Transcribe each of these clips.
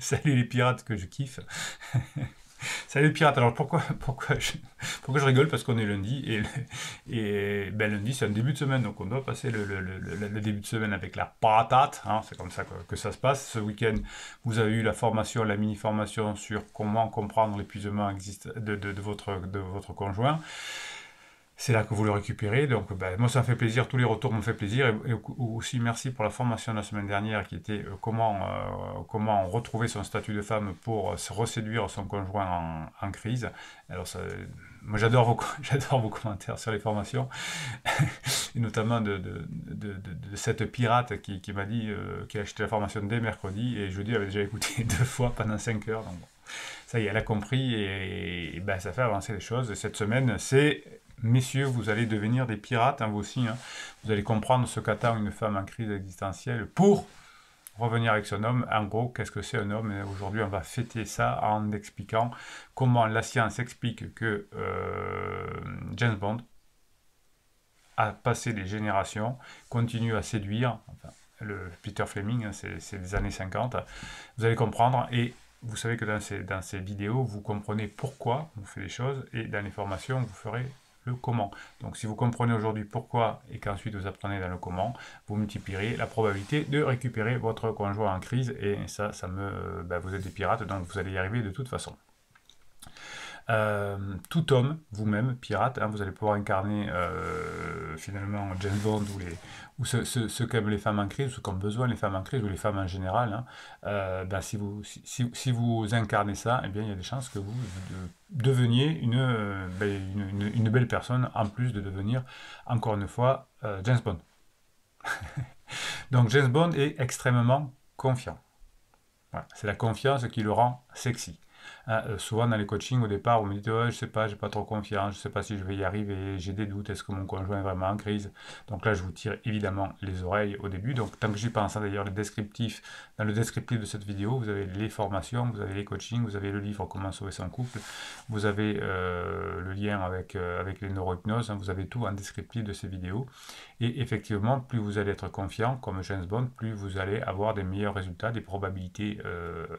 Salut les pirates que je kiffe. Salut les pirates. Alors pourquoi je rigole? Parce qu'on est lundi et ben, lundi c'est un début de semaine, donc on doit passer le début de semaine avec la patate, hein, c'est comme ça que ça se passe. Ce week-end, vous avez eu la formation, la mini-formation sur comment comprendre l'épuisement de votre conjoint. C'est là que vous le récupérez. Donc, ben, moi, ça me fait plaisir. Tous les retours me fait plaisir. Et aussi, merci pour la formation de la semaine dernière qui était comment retrouver son statut de femme pour se reséduire son conjoint en crise. Alors, moi, j'adore vos commentaires sur les formations. Et notamment de cette pirate qui m'a dit qu'elle a acheté la formation dès mercredi. Et jeudi, elle avait déjà écouté 2 fois pendant 5 heures. Donc, bon, ça y est, elle a compris et ben, ça fait avancer les choses. Et cette semaine, c'est messieurs, vous allez devenir des pirates, hein, vous aussi. Hein. Vous allez comprendre ce qu'attend une femme en crise existentielle pour revenir avec son homme. En gros, qu'est-ce que c'est un homme? Et aujourd'hui, on va fêter ça en expliquant comment la science explique que James Bond a passé des générations, continue à séduire. Enfin, le Peter Fleming, hein, c'est des années 50. Vous allez comprendre et vous savez que dans ces vidéos, vous comprenez pourquoi on fait les choses et dans les formations, vous ferez le comment. Donc si vous comprenez aujourd'hui pourquoi et qu'ensuite vous apprenez dans le comment, vous multiplierez la probabilité de récupérer votre conjoint en crise et ça vous êtes des pirates, donc vous allez y arriver de toute façon. Tout homme, vous-même, pirate, hein, vous allez pouvoir incarner finalement James Bond ou ce qu'aiment les femmes en crise, ou ce qu'ont besoin les femmes en crise, ou les femmes en général. Hein. Si vous incarnez ça, eh bien, il y a des chances que vous deveniez une belle personne, en plus de devenir, encore une fois, James Bond. Donc James Bond est extrêmement confiant. Voilà. C'est la confiance qui le rend sexy. Souvent dans les coachings au départ, vous me dites ouais, je sais pas, j'ai pas trop confiance, je sais pas si je vais y arriver, j'ai des doutes, est-ce que mon conjoint est vraiment en crise? Donc là, je vous tire évidemment les oreilles au début. Donc tant que j'y pense, d'ailleurs, dans le descriptif de cette vidéo, vous avez les formations, vous avez les coachings, vous avez le livre Comment sauver son couple, vous avez le lien avec les neurohypnoses, hein, vous avez tout en descriptif de ces vidéos. Et effectivement, plus vous allez être confiant, comme James Bond, plus vous allez avoir des meilleurs résultats, des probabilités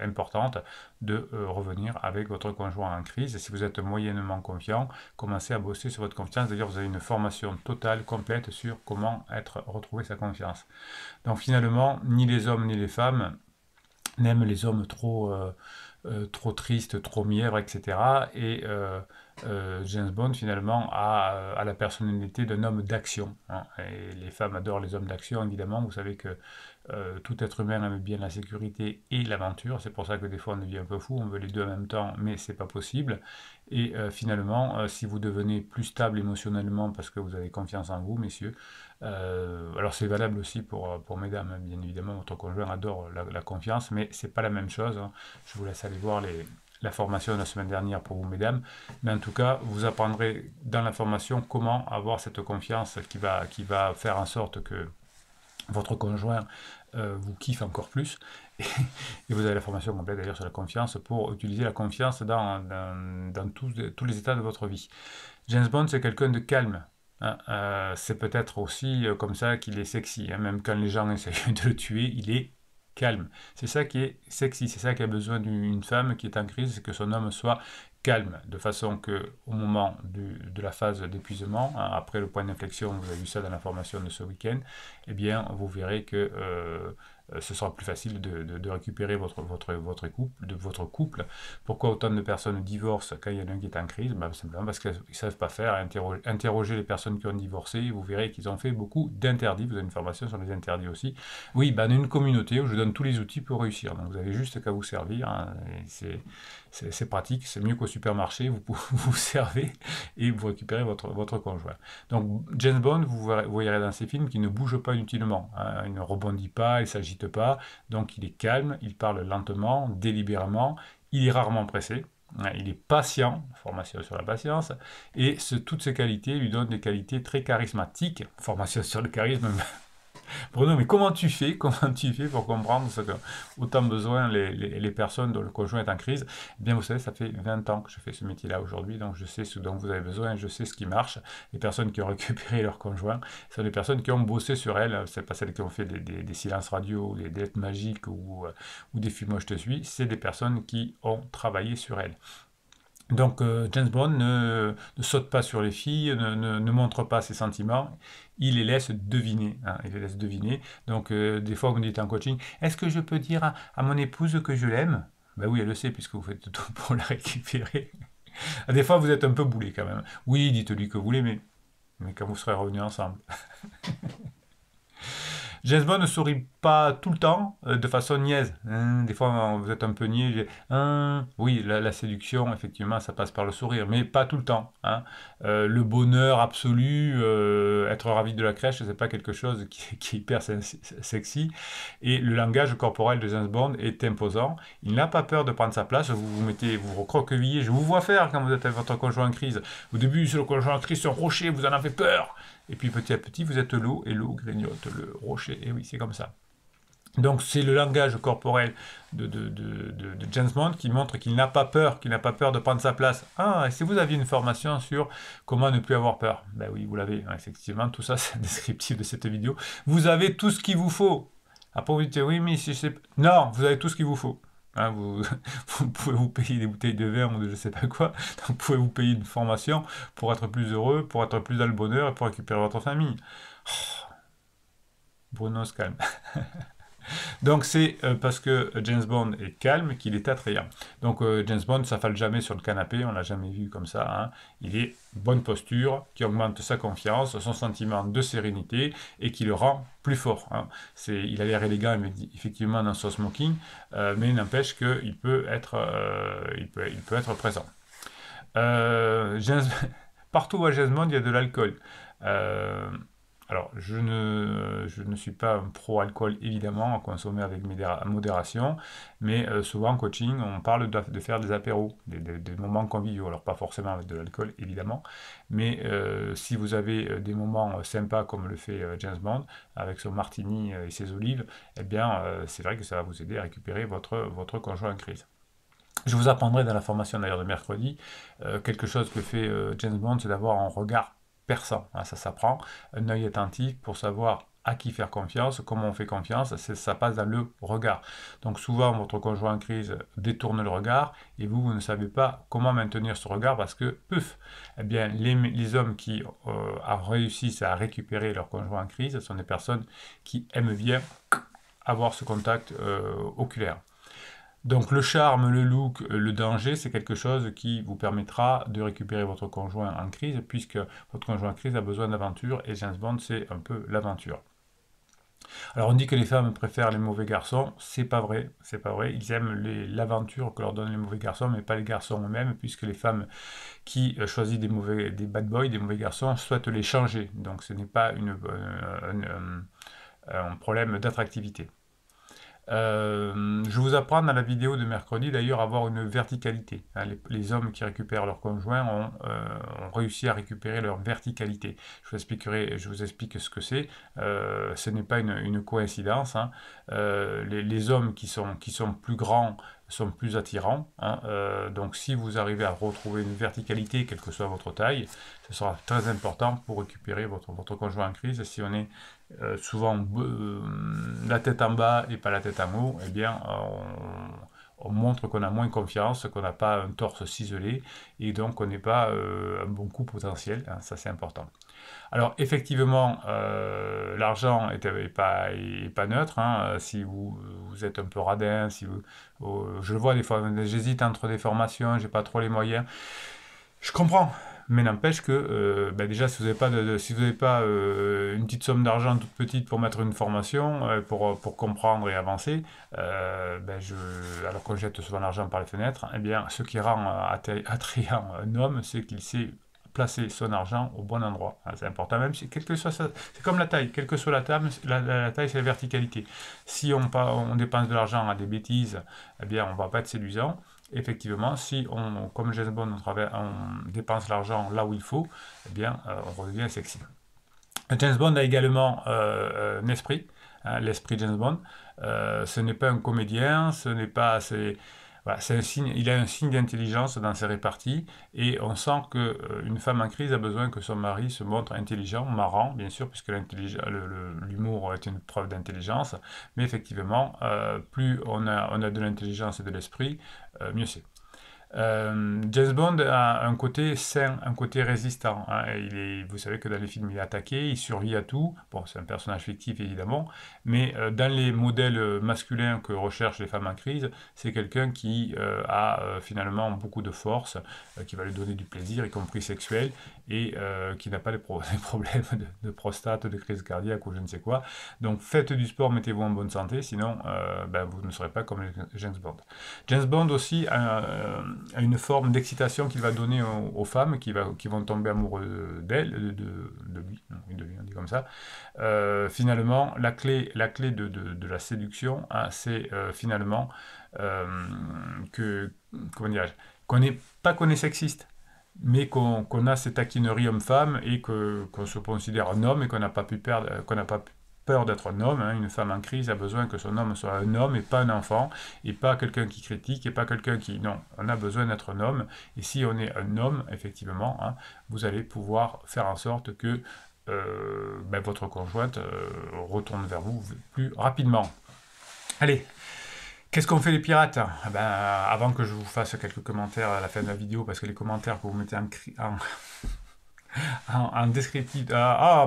importantes de revenir avec votre conjoint en crise. Et si vous êtes moyennement confiant, commencez à bosser sur votre confiance. D'ailleurs, vous avez une formation totale, complète sur comment retrouver sa confiance. Donc finalement, ni les hommes ni les femmes n'aiment les hommes trop tristes, trop mièvres, etc. Et James Bond finalement a la personnalité d'un homme d'action. Hein. Et les femmes adorent les hommes d'action, évidemment. Vous savez que tout être humain aime bien la sécurité et l'aventure. C'est pour ça que des fois on devient un peu fou, on veut les deux en même temps, mais c'est pas possible. Et finalement, si vous devenez plus stable émotionnellement parce que vous avez confiance en vous, messieurs, alors c'est valable aussi pour mesdames, hein, bien évidemment, votre conjoint adore la confiance, mais c'est pas la même chose. Hein. Je vous laisse aller voir la formation de la semaine dernière pour vous, mesdames. Mais en tout cas, vous apprendrez dans la formation comment avoir cette confiance qui va faire en sorte que votre conjoint vous kiffe encore plus. Et vous avez la formation complète d'ailleurs sur la confiance pour utiliser la confiance dans tous les états de votre vie. James Bond, c'est quelqu'un de calme. Hein, c'est peut-être aussi comme ça qu'il est sexy. Hein, même quand les gens essayent de le tuer, il est calme. C'est ça qui est sexy, c'est ça qui a besoin d'une femme qui est en crise, c'est que son homme soit calme, de façon que au moment de la phase d'épuisement, hein, après le point d'inflexion, vous avez vu ça dans la formation de ce week-end, eh bien vous verrez que ce sera plus facile de récupérer votre couple. Pourquoi autant de personnes divorcent quand il y en a un qui est en crise? Simplement parce qu'ils ne savent pas faire. Interrogez les personnes qui ont divorcé, vous verrez qu'ils ont fait beaucoup d'interdits. Vous avez une formation sur les interdits aussi. Oui, on est une communauté où je donne tous les outils pour réussir. Donc vous avez juste qu'à vous servir. Hein, c'est pratique, c'est mieux qu'au supermarché. Vous vous servez et vous récupérez votre conjoint. Donc James Bond, vous voyez dans ces films qu'il ne bouge pas inutilement. Hein, il ne rebondit pas, il s'agite pas, donc il est calme, il parle lentement, délibérément, il est rarement pressé, hein, il est patient, formation sur la patience, et toutes ces qualités lui donnent des qualités très charismatiques, formation sur le charisme, Bruno, mais comment tu fais? Comment tu fais pour comprendre ce que autant besoin les personnes dont le conjoint est en crise? Eh bien, vous savez, ça fait 20 ans que je fais ce métier-là aujourd'hui, donc je sais ce dont vous avez besoin, je sais ce qui marche. Les personnes qui ont récupéré leur conjoint, ce sont des personnes qui ont bossé sur elles, c'est pas celles qui ont fait des silences radio, des lettres magiques ou des films Moi je te suis, c'est des personnes qui ont travaillé sur elles. Donc James Bond ne saute pas sur les filles, ne montre pas ses sentiments, il les laisse deviner. Hein, il les laisse deviner. Donc des fois vous me dites en coaching, est-ce que je peux dire à mon épouse que je l'aime? Ben oui, elle le sait puisque vous faites tout pour la récupérer. Des fois vous êtes un peu boulé quand même. Oui, dites-lui que vous l'aimez, mais quand vous serez revenus ensemble. James Bond ne sourit pas tout le temps de façon niaise. Des fois, vous êtes un peu niais. Oui, la séduction, effectivement, ça passe par le sourire, mais pas tout le temps. Hein. Le bonheur absolu, être ravi de la crèche, c'est pas quelque chose qui est hyper sexy. Et le langage corporel de James Bond est imposant. Il n'a pas peur de prendre sa place. Vous vous mettez, vous recroquevillez. Je vous vois faire quand vous êtes avec votre conjoint en crise. Au début, c'est le conjoint en crise, c'est un rocher, vous en avez peur. Et puis petit à petit, vous êtes l'eau, et l'eau grignote le rocher. Et oui, c'est comme ça. Donc c'est le langage corporel de James Bond qui montre qu'il n'a pas peur, de prendre sa place. Ah, et si vous aviez une formation sur comment ne plus avoir peur, ben oui, vous l'avez, effectivement, tout ça c'est un descriptif de cette vidéo. Vous avez tout ce qu'il vous faut. Après vous dites, oui, mais si je sais... Non, vous avez tout ce qu'il vous faut. Hein, vous pouvez vous payer des bouteilles de vin ou de je sais pas quoi, donc vous pouvez vous payer une formation pour être plus heureux, pour être plus dans le bonheur et pour récupérer votre famille. Oh, Bruno se calme. Donc c'est parce que James Bond est calme qu'il est attrayant. Donc James Bond, ça s'affale jamais sur le canapé, on l'a jamais vu comme ça. Hein. Il est bonne posture, qui augmente sa confiance, son sentiment de sérénité et qui le rend plus fort. Hein. Il a l'air élégant, effectivement, dans son smoking, mais n'empêche qu'il peut être, il peut être présent. James, partout où à James Bond, il y a de l'alcool. Alors, je ne suis pas un pro-alcool, évidemment, à consommer avec modération, mais souvent en coaching, on parle de faire des apéros, des moments conviviaux. Alors, pas forcément avec de l'alcool, évidemment, mais si vous avez des moments sympas comme le fait James Bond, avec son martini et ses olives, eh bien, c'est vrai que ça va vous aider à récupérer votre conjoint en crise. Je vous apprendrai dans la formation d'ailleurs de mercredi, quelque chose que fait James Bond, c'est d'avoir un regard perçant. Hein, ça s'apprend, un œil attentif pour savoir à qui faire confiance, comment on fait confiance, ça passe dans le regard. Donc souvent votre conjoint en crise détourne le regard et vous ne savez pas comment maintenir ce regard parce que, puf, eh bien, les hommes qui réussissent à récupérer leur conjoint en crise sont des personnes qui aiment bien avoir ce contact oculaire. Donc le charme, le look, le danger, c'est quelque chose qui vous permettra de récupérer votre conjoint en crise, puisque votre conjoint en crise a besoin d'aventure, et James Bond, c'est un peu l'aventure. Alors on dit que les femmes préfèrent les mauvais garçons, c'est pas vrai, c'est pas vrai. Ils aiment l'aventure que leur donnent les mauvais garçons, mais pas les garçons eux-mêmes, puisque les femmes qui choisissent des bad boys, des mauvais garçons, souhaitent les changer. Donc ce n'est pas un problème d'attractivité. Je vous apprends dans la vidéo de mercredi d'ailleurs à avoir une verticalité. Hein, les hommes qui récupèrent leur conjoint ont réussi à récupérer leur verticalité. Je vous explique ce que c'est. Ce n'est pas une coïncidence. Hein. Les hommes qui sont plus grands sont plus attirants. Hein. Donc si vous arrivez à retrouver une verticalité, quelle que soit votre taille, ce sera très important pour récupérer votre conjoint en crise. Si on est souvent la tête en bas et pas la tête en haut, eh bien on montre qu'on a moins confiance, qu'on n'a pas un torse ciselé et donc qu'on n'est pas un bon coup potentiel, hein, ça c'est important. Alors effectivement, l'argent est pas neutre, hein, si vous êtes un peu radin, si je le vois des fois, j'hésite entre des formations, j'ai pas trop les moyens, je comprends. Mais n'empêche que déjà si vous n'avez pas une petite somme d'argent toute petite pour mettre une formation, pour comprendre et avancer, alors qu'on jette souvent l'argent par les fenêtres, eh bien ce qui rend attrayant un homme, c'est qu'il sait placer son argent au bon endroit. Hein, c'est important, même si quelle que soit c'est comme la taille, quelle que soit la taille, la taille c'est la verticalité. Si on dépense de l'argent à des bêtises, eh bien on va pas être séduisant. Effectivement, si comme James Bond, on dépense l'argent là où il faut, eh bien, on redevient sexy. James Bond a également un esprit, hein, l'esprit James Bond. Ce n'est pas un comédien, ce n'est pas... Voilà, c'est un signe, il a un signe d'intelligence dans ses réparties et on sent qu'une femme en crise a besoin que son mari se montre intelligent, marrant, bien sûr, puisque l'humour est une preuve d'intelligence, mais effectivement, plus on a de l'intelligence et de l'esprit, mieux c'est. James Bond a un côté sain, un côté résistant, hein. Vous savez que dans les films, il est attaqué, il survit à tout. Bon, c'est un personnage fictif, évidemment, mais dans les modèles masculins que recherchent les femmes en crise, c'est quelqu'un qui a finalement beaucoup de force, qui va lui donner du plaisir, y compris sexuel, et qui n'a pas des problèmes de prostate, de crise cardiaque ou je ne sais quoi. Donc faites du sport, mettez-vous en bonne santé, sinon vous ne serez pas comme James Bond. James Bond aussi a une forme d'excitation qu'il va donner aux femmes qui vont tomber amoureuses d'elle, de lui, non, oui, de lui, on dit comme ça. Finalement, la clé de la séduction, hein, c'est finalement comment dirais-je, qu'on est sexiste, mais qu'on a cette taquinerie homme-femme et qu'on se considère un homme et qu'on n'a pas peur d'être un homme, hein. Une femme en crise a besoin que son homme soit un homme et pas un enfant, et pas quelqu'un qui critique, et pas quelqu'un qui... Non, on a besoin d'être un homme, et si on est un homme, effectivement, hein, vous allez pouvoir faire en sorte que votre conjointe retourne vers vous plus rapidement. Allez, qu'est-ce qu'on fait les pirates? Avant que je vous fasse quelques commentaires à la fin de la vidéo, parce que les commentaires que vous mettez en descriptif,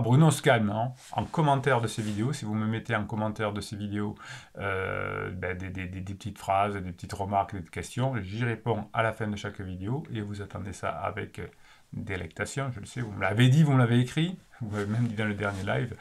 Bruno se calme, hein. En commentaire de ces vidéos, si vous me mettez en commentaire de ces vidéos des petites phrases, des petites remarques, des questions, j'y réponds à la fin de chaque vidéo, et vous attendez ça avec délectation, je le sais, vous me l'avez dit, vous me l'avez écrit, vous m'avez même dit dans le dernier live.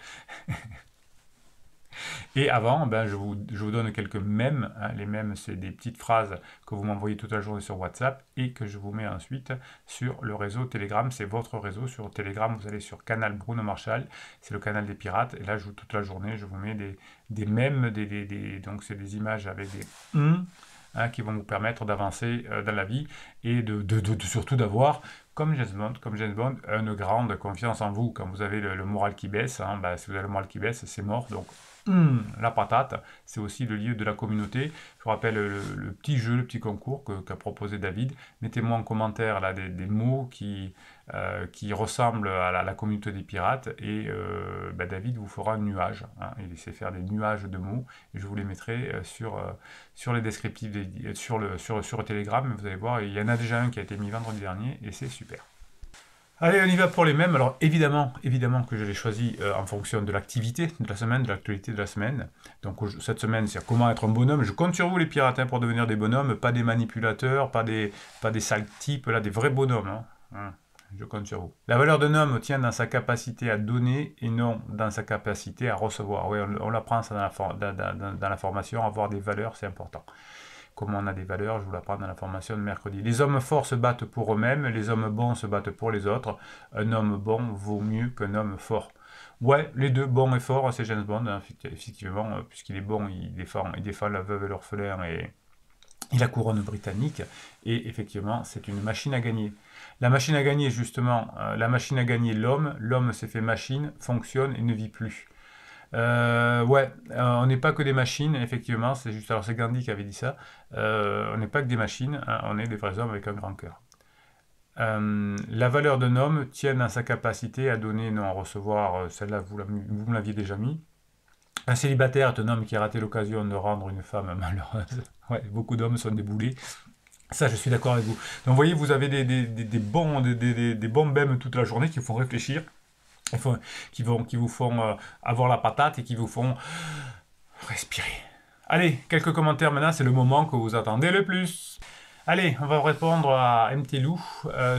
Et avant, je vous donne quelques mèmes, hein. Les mèmes, c'est des petites phrases que vous m'envoyez toute la journée sur WhatsApp et que je vous mets ensuite sur le réseau Telegram. C'est votre réseau sur Telegram. Vous allez sur canal Bruno Marchal, c'est le canal des pirates. Et là, toute la journée, je vous mets des mèmes, donc c'est des images avec des hein, qui vont vous permettre d'avancer dans la vie et surtout d'avoir, comme James Bond, une grande confiance en vous. Quand vous avez le moral qui baisse, hein, si vous avez le moral qui baisse, c'est mort. Donc, la patate, c'est aussi le lieu de la communauté. Je vous rappelle le petit jeu, le petit concours qu'a proposé David. Mettez-moi en commentaire là, des mots qui ressemblent à la communauté des pirates et David vous fera un nuage, hein. Il sait faire des nuages de mots et je vous les mettrai sur les descriptifs, sur Telegram. Vous allez voir, il y en a déjà un qui a été mis vendredi dernier et c'est super. Allez, on y va pour les mêmes. Alors évidemment que je l'ai choisi en fonction de l'activité de la semaine, de l'actualité de la semaine. Donc cette semaine, c'est comment être un bonhomme. Je compte sur vous les pirates pour devenir des bonhommes, pas des manipulateurs, pas des sales types, là, des vrais bonhommes, hein. Je compte sur vous. La valeur d'un homme tient dans sa capacité à donner et non dans sa capacité à recevoir. Oui, on l'apprend ça dans la formation, avoir des valeurs, c'est important. Comment on a des valeurs, je vous l'apprends dans la formation de mercredi. Les hommes forts se battent pour eux-mêmes, les hommes bons se battent pour les autres. Un homme bon vaut mieux qu'un homme fort. Ouais, les deux, bon et fort, c'est James Bond, hein, effectivement, puisqu'il est bon, il défend la veuve et l'orphelin et la couronne britannique. Et effectivement, c'est une machine à gagner. La machine à gagner, justement, l'homme s'est fait machine, fonctionne et ne vit plus. On n'est pas que des machines, effectivement, c'est juste, alors c'est Gandhi qui avait dit ça, on n'est pas que des machines, hein, on est des vrais hommes avec un grand cœur. La valeur d'un homme tient dans sa capacité à donner, non à recevoir, celle-là vous me l'aviez déjà mis. Un célibataire est un homme qui a raté l'occasion de rendre une femme malheureuse. Ouais, beaucoup d'hommes sont des boulets. Ça, je suis d'accord avec vous. Donc, vous voyez, vous avez des bons bèmes toute la journée qui vous font réfléchir, qui vous font avoir la patate et qui vous font respirer. Allez, quelques commentaires maintenant, c'est le moment que vous attendez le plus. Allez, on va répondre à MTLou.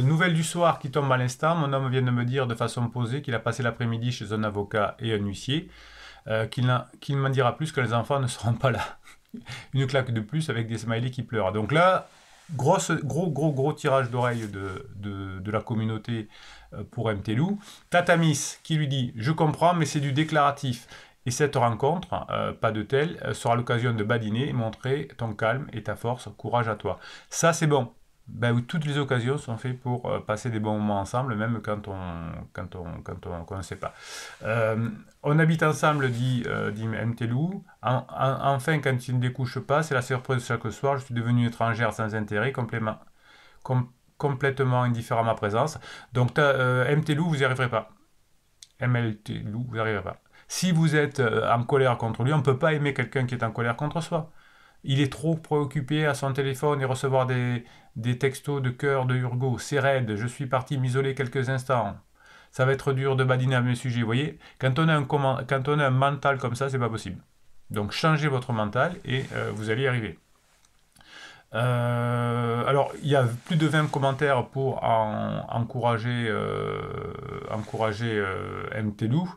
Nouvelle du soir qui tombe à l'instant. Mon homme vient de me dire de façon posée qu'il a passé l'après-midi chez un avocat et un huissier. Qu'il m'en dira plus que les enfants ne seront pas là. Une claque de plus avec des smileys qui pleurent. Donc là, gros tirage d'oreille de la communauté pour MTLou. Tatamis qui lui dit « Je comprends, mais c'est du déclaratif. Et cette rencontre, pas de telle, sera l'occasion de badiner et montrer ton calme et ta force. Courage à toi. » Ça, c'est bon. ben oui, toutes les occasions sont faites pour passer des bons moments ensemble, même quand on ne sait pas. Euh, on habite ensemble, dit Mtelou. Enfin, quand il ne découche pas, c'est la surprise chaque soir. Je suis devenue étrangère sans intérêt, com- complètement indifférent à ma présence. Donc, Mtelou, vous n'y arriverez pas. MLTLou, vous n'y arriverez pas. Si vous êtes en colère contre lui, on ne peut pas aimer quelqu'un qui est en colère contre soi. Il est trop préoccupé à son téléphone et recevoir des textos de cœur de Urgo. C'est raide, je suis parti m'isoler quelques instants. Ça va être dur de badiner à mes sujets. Vous voyez, quand on a un mental comme ça, c'est pas possible. Donc changez votre mental et vous allez y arriver. Alors, il y a plus de 20 commentaires pour encourager Mtelou.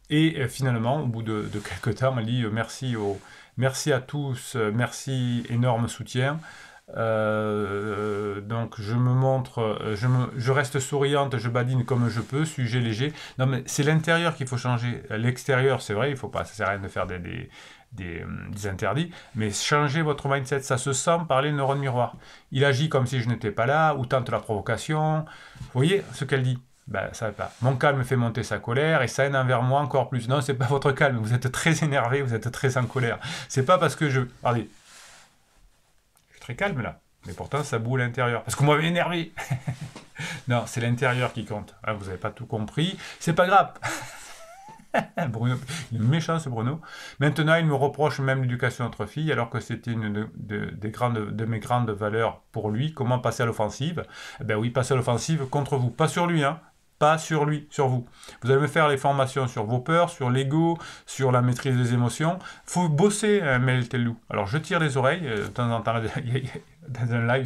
Et finalement, au bout de quelques temps, elle dit merci à tous, merci, énorme soutien. Donc je me montre, je reste souriante, je badine comme je peux, sujet léger. Non mais c'est l'intérieur qu'il faut changer. L'extérieur, c'est vrai, il faut pas, ça sert à rien de faire des interdits, mais changez votre mindset, ça se sent par les neurones miroirs. Il agit comme si je n'étais pas là, ou tente la provocation. Vous voyez ce qu'elle dit? Ben, ça va pas. Mon calme fait monter sa colère et ça haine envers moi encore plus. Non, c'est pas votre calme. Vous êtes très énervé, vous êtes très en colère. C'est pas parce que regardez, je suis très calme là. Mais pourtant, ça boue à l'intérieur. Parce que vous m'avez énervé. Non, c'est l'intérieur qui compte. Ah, vous n'avez pas tout compris. C'est pas grave. Bruno, il est méchant ce Bruno. Maintenant, il me reproche même l'éducation de notre fille, alors que c'était une de mes grandes valeurs pour lui. Comment passer à l'offensive? Eh ben oui, passer à l'offensive contre vous. Pas sur lui, hein. Pas sur lui, sur vous. Vous allez me faire les formations sur vos peurs, sur l'ego, sur la maîtrise des émotions. Faut bosser, Meltelou. Alors, je tire les oreilles. De temps en temps, dans un live,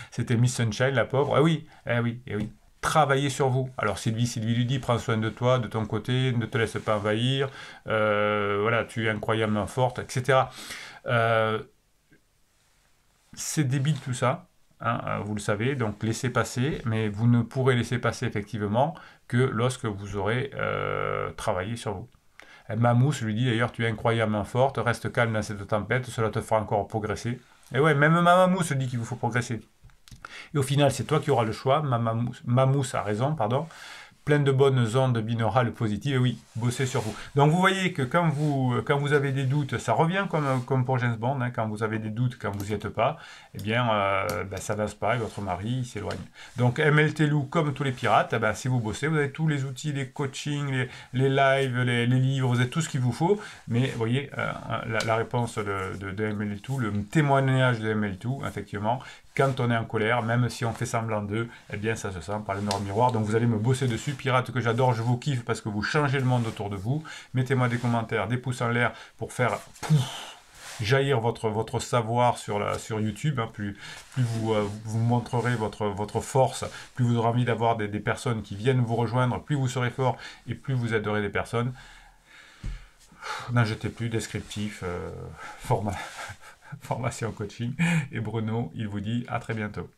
c'était Miss Sunshine, la pauvre. Ah oui, eh oui, eh oui. Travailler sur vous. Alors Sylvie lui dit, prends soin de toi, de ton côté, ne te laisse pas envahir, voilà, tu es incroyablement forte, etc. Euh, c'est débile tout ça, hein, vous le savez, donc laissez passer, mais vous ne pourrez laisser passer effectivement que lorsque vous aurez travaillé sur vous. Mamousse lui dit d'ailleurs, tu es incroyablement forte, reste calme dans cette tempête, cela te fera encore progresser. Et ouais, même Mamousse dit qu'il vous faut progresser. Et au final, c'est toi qui auras le choix. Mamousse a raison, pardon. Plein de bonnes ondes binaurales positives. Et oui, bossez sur vous. Donc vous voyez que quand vous avez des doutes, ça revient comme pour James Bond. Hein, quand vous avez des doutes, quand vous n'y êtes pas, eh bien, ça n'avance pas et votre mari s'éloigne. Donc MLTLou, comme tous les pirates, eh ben, si vous bossez, vous avez tous les outils, les coachings, les lives, les livres, vous avez tout ce qu'il vous faut. Mais vous voyez, la réponse de MLTLou, le témoignage de MLTLou, effectivement, quand on est en colère, même si on fait semblant d'eux, eh bien ça se sent par les neurones miroirs. Donc vous allez me bosser dessus, pirates que j'adore, je vous kiffe parce que vous changez le monde autour de vous. Mettez-moi des commentaires, des pouces en l'air pour faire jaillir votre savoir sur YouTube. Hein. Plus vous montrerez votre force, plus vous aurez envie d'avoir des personnes qui viennent vous rejoindre, plus vous serez fort et plus vous aiderez des personnes. N'en jetez plus, descriptif, formation coaching. Et Bruno, il vous dit à très bientôt.